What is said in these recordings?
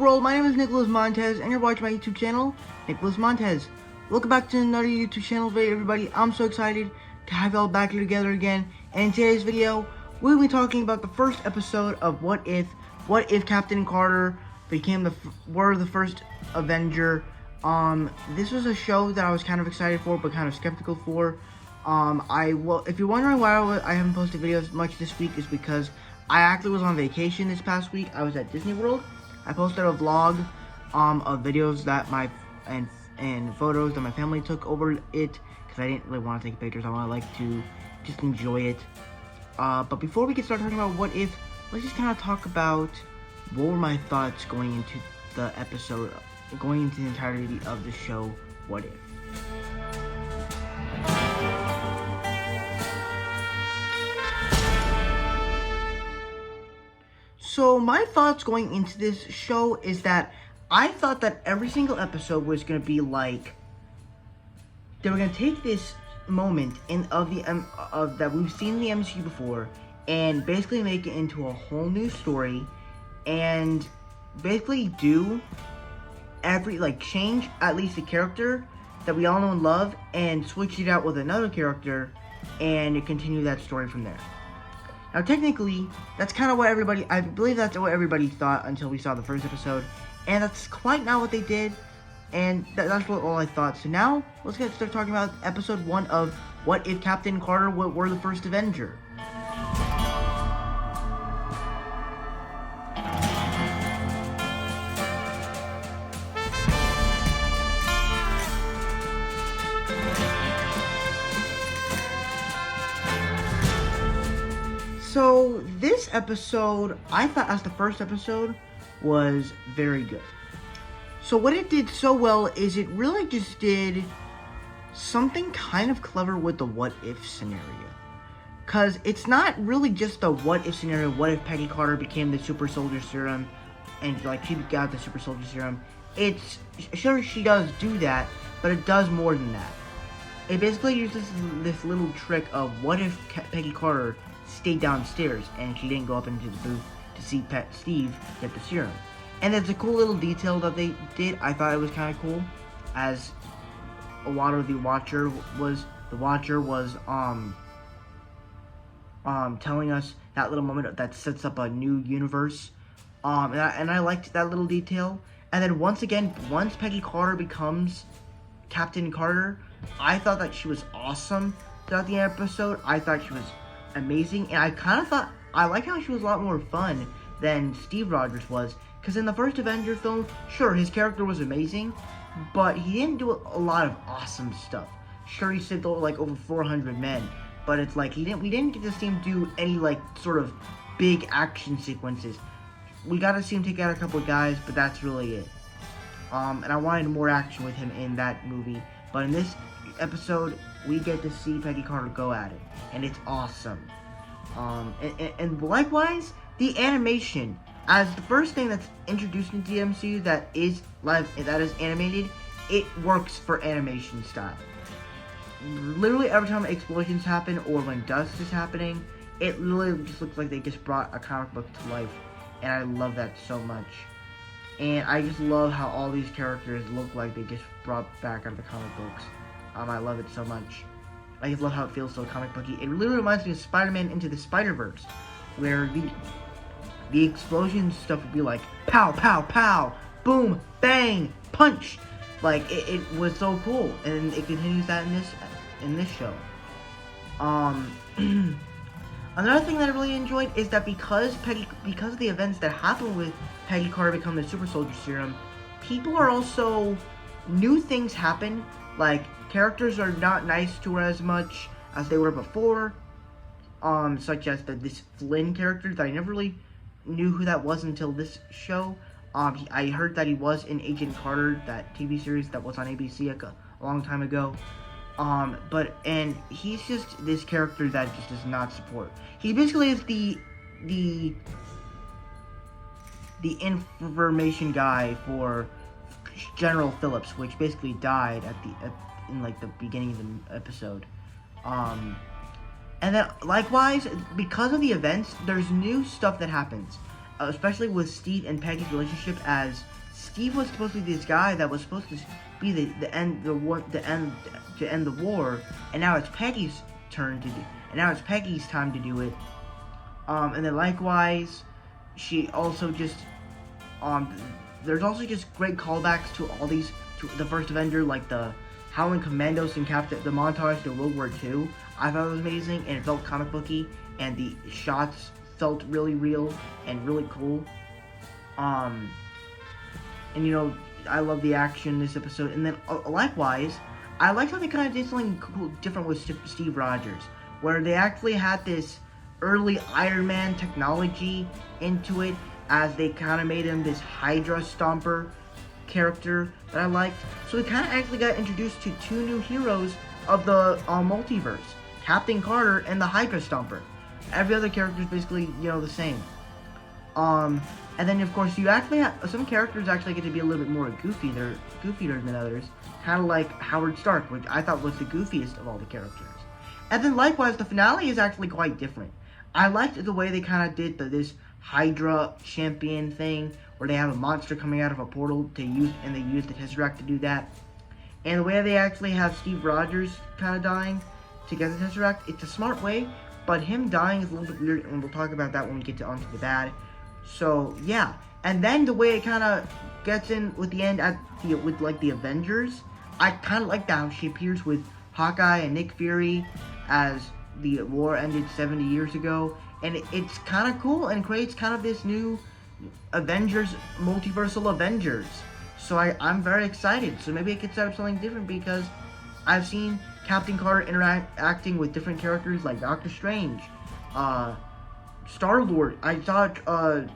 world, my name is Nicholas Montez, and you're watching my YouTube channel, Nicholas Montez. Welcome back to another YouTube channel video, everybody. I'm so excited to have y'all back here together again. And in today's video, we'll be talking about the first episode of What If Captain Carter became the first Avenger. This was a show that I was kind of excited for, but kind of skeptical for. If you're wondering why I haven't posted videos much this week, is because I actually was on vacation this past week. I was at Disney World. I posted a vlog of videos that and photos that my family took over it, because I didn't really want to take pictures. I like to just enjoy it. But before we get started talking about What If, let's just kind of talk about what were my thoughts going into the episode, going into the entirety of the show What If. So my thoughts going into this show is that I thought that every single episode was going to be like, they were going to take this moment of that we've seen in the MCU before and basically make it into a whole new story, and basically change at least a character that we all know and love and switch it out with another character and continue that story from there. Now, technically, that's kind of what I believe that's what everybody thought until we saw the first episode, and that's quite not what they did, and that's what all I thought. So now, let's start talking about episode 1 of What If Captain Carter were the first Avenger. So, this episode, I thought as the first episode, was very good. So what it did so well is it really just did something kind of clever with the what if scenario. Because it's not really just the what if scenario, what if Peggy Carter became the super soldier serum, and she got the super soldier serum. It's, sure she does do that, but it does more than that. It basically uses this little trick of what if Peggy Carter stayed downstairs and she didn't go up into the booth to see Steve get the serum. And it's a cool little detail that they did. I thought it was kind of cool, as a lot of the Watcher was telling us that little moment that sets up a new universe. And I liked that little detail. And then once Peggy Carter becomes Captain Carter, I thought that she was awesome throughout the episode. I thought she was amazing, and I like how she was a lot more fun than Steve Rogers was, because in the first Avenger film, sure, his character was amazing, but he didn't do a lot of awesome stuff. Sure, he saved over 400 men, but it's like we didn't get to see him do any sort of big action sequences. We got to see him take out a couple of guys, but that's really it. And I wanted more action with him in that movie, but in this episode, we get to see Peggy Carter go at it, and it's awesome. And likewise, the animation, as the first thing that's introduced into the MCU that is animated, it works for animation style. Literally every time explosions happen or when dust is happening, it literally just looks like they just brought a comic book to life, and I love that so much. And I just love how all these characters look like they just brought back out of the comic books. I love it so much. I just love how it feels so comic booky. It literally reminds me of Spider-Man Into the Spider-Verse, where the explosion stuff would be like pow, pow, pow, boom, bang, punch. It was so cool, and it continues that in this show. Another thing that I really enjoyed is that because of the events that happened with Peggy Carter becoming the super soldier serum, new things happen. Characters are not nice to her as much as they were before, such as this Flynn character that I never really knew who that was until this show. I heard that he was in Agent Carter, that TV series that was on ABC a long time ago. And he's just this character that just does not support. He basically is the information guy for General Phillips, which basically died in the beginning of the episode. And then, likewise, because of the events, there's new stuff that happens. Especially with Steve and Peggy's relationship, as Steve was supposed to be this guy that was supposed to be the end to end the war, and now it's Peggy's turn to do, and now it's Peggy's time to do it. And then likewise, she also just there's also just great callbacks to all these to the first Avenger, like the Howling Commandos and the montage to World War II. I thought it was amazing, and it felt comic booky, and the shots felt really real and really cool. And you know, I love the action in this episode. And then likewise, I liked how they kind of did something cool, different with Steve Rogers, where they actually had this early Iron Man technology into it, as they kind of made him this Hydra Stomper character that I liked. So we kind of actually got introduced to two new heroes of the multiverse, Captain Carter and the Hydra Stomper. Every other character is basically, you know, the same. And then of course you actually have some characters actually get to be a little bit more goofier than others, kind of like Howard Stark, which I thought was the goofiest of all the characters. And then likewise, the finale is actually quite different. I liked the way they kind of did this Hydra champion thing, where they have a monster coming out of a portal to use, and they use the Tesseract to do that. And the way they actually have Steve Rogers kind of dying to get the Tesseract, it's a smart way, but him dying is a little bit weird, and we'll talk about that when we get onto the bad. So yeah, and then the way it kind of gets in with the end with the Avengers, I kind of like that how she appears with Hawkeye and Nick Fury as the war ended 70 years ago, and it's kind of cool and creates kind of this new Avengers, multiversal Avengers. So I'm very excited. So maybe it could set up something different, because I've seen Captain Carter interacting with different characters like Doctor Strange, Star-Lord. I saw a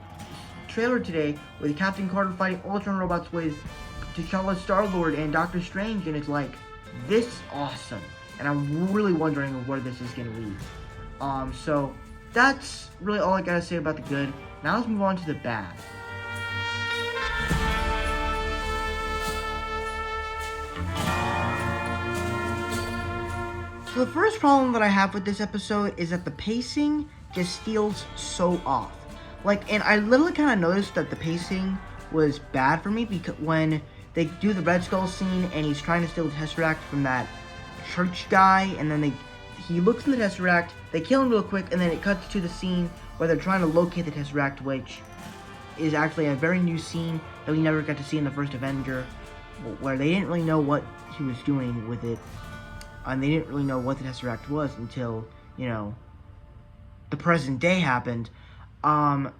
trailer today with Captain Carter fighting Ultron robots with T'Challa's Star-Lord and Doctor Strange, and it's like, this is awesome. And I'm really wondering where this is going to lead. So that's really all I gotta say about the good. Now let's move on to the bad. So the first problem that I have with this episode is that the pacing just feels so off. And I literally kind of noticed that the pacing was bad for me, because when they do the Red Skull scene and he's trying to steal the Tesseract from that church guy, and then he looks in the Tesseract, they kill him real quick, and then it cuts to the scene where they're trying to locate the Tesseract, which is actually a very new scene that we never got to see in the first Avenger, where they didn't really know what he was doing with it, and they didn't really know what the Tesseract was until, you know, the present day happened. And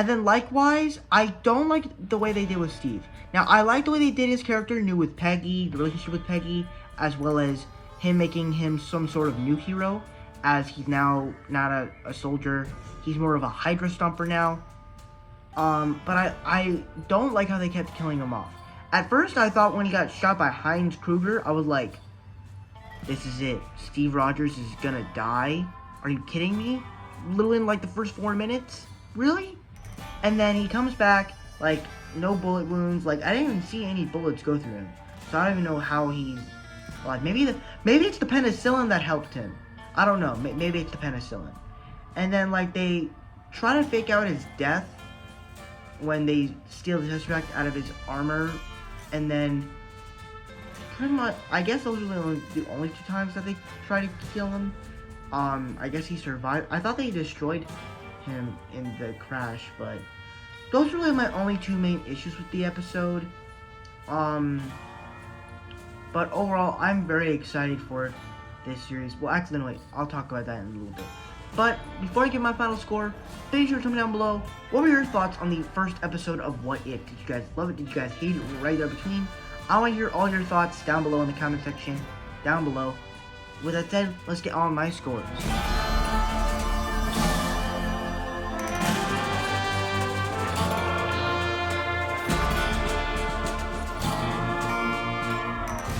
then likewise, I don't like the way they did with Steve. Now, I like the way they did his character new with Peggy, the relationship with Peggy, as well as him making him some sort of new hero, as he's now not a soldier. He's more of a Hydra Stomper now. But I don't like how they kept killing him off. At first, I thought when he got shot by Heinz Kruger, I was like, this is it. Steve Rogers is gonna die? Are you kidding me? Literally in like the first 4 minutes? Really? And then he comes back, like, no bullet wounds. Like, I didn't even see any bullets go through him. So I don't even know how he's... Like, maybe it's the penicillin that helped him. I don't know. Maybe it's the penicillin. And then, like, they try to fake out his death when they steal the Tesseract out of his armor. And then, pretty much, I guess those are the only 2 times that they try to kill him. I guess he survived. I thought they destroyed him in the crash, but those are really my only 2 main issues with the episode. But overall, I'm very excited for this series. Well, actually, no, wait, I'll talk about that in a little bit. But before I give my final score, be sure to tell me down below, what were your thoughts on the first episode of What If? Did you guys love it? Did you guys hate it? Right there between. I want to hear all your thoughts down below in the comment section, down below. With that said, let's get on my scores.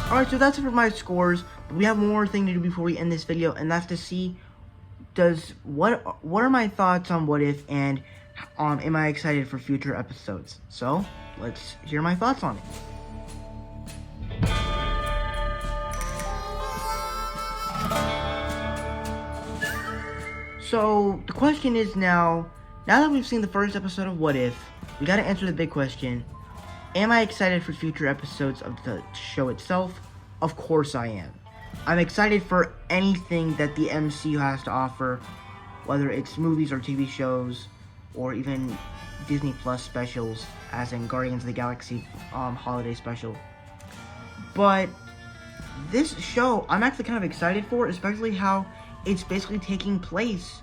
Alright, so that's it for my scores, but we have one more thing to do before we end this video, and that's to see what are my thoughts on What If, and am I excited for future episodes. So let's hear my thoughts on it. So the question is now that we've seen the first episode of What If, we gotta answer the big question. Am I excited for future episodes of the show itself? Of course I am. I'm excited for anything that the MCU has to offer, whether it's movies or TV shows, or even Disney Plus specials, as in Guardians of the Galaxy holiday special. But this show, I'm actually kind of excited for, especially how it's basically taking place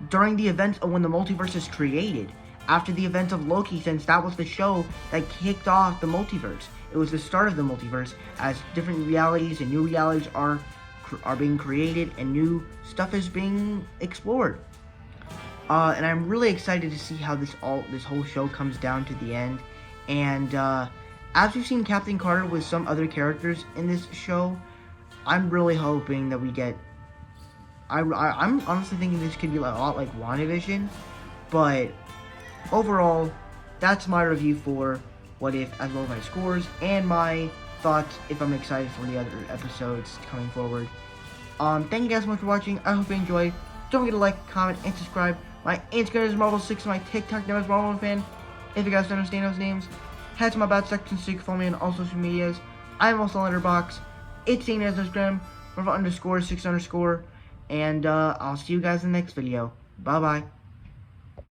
during the events of when the multiverse is created. After the events of Loki, since that was the show that kicked off the multiverse. It was the start of the multiverse, as different realities and new realities are being created and new stuff is being explored. And I'm really excited to see how this whole show comes down to the end. And as we've seen Captain Carter with some other characters in this show, I'm really hoping that we get. I'm honestly thinking this could be a lot like WandaVision, but overall, that's my review for What If, as well as my scores and my thoughts if I'm excited for the other episodes coming forward. Thank you guys so much for watching. I hope you enjoyed. Don't forget to like, comment, and subscribe. My Instagram is Marvel6 and my TikTok name is MarvelFan. If you guys don't understand those names, head to my about section so you can follow me on all social medias. I'm also on Letterboxd. It's seen as Instagram, Marvel_6_. And I'll see you guys in the next video. Bye bye.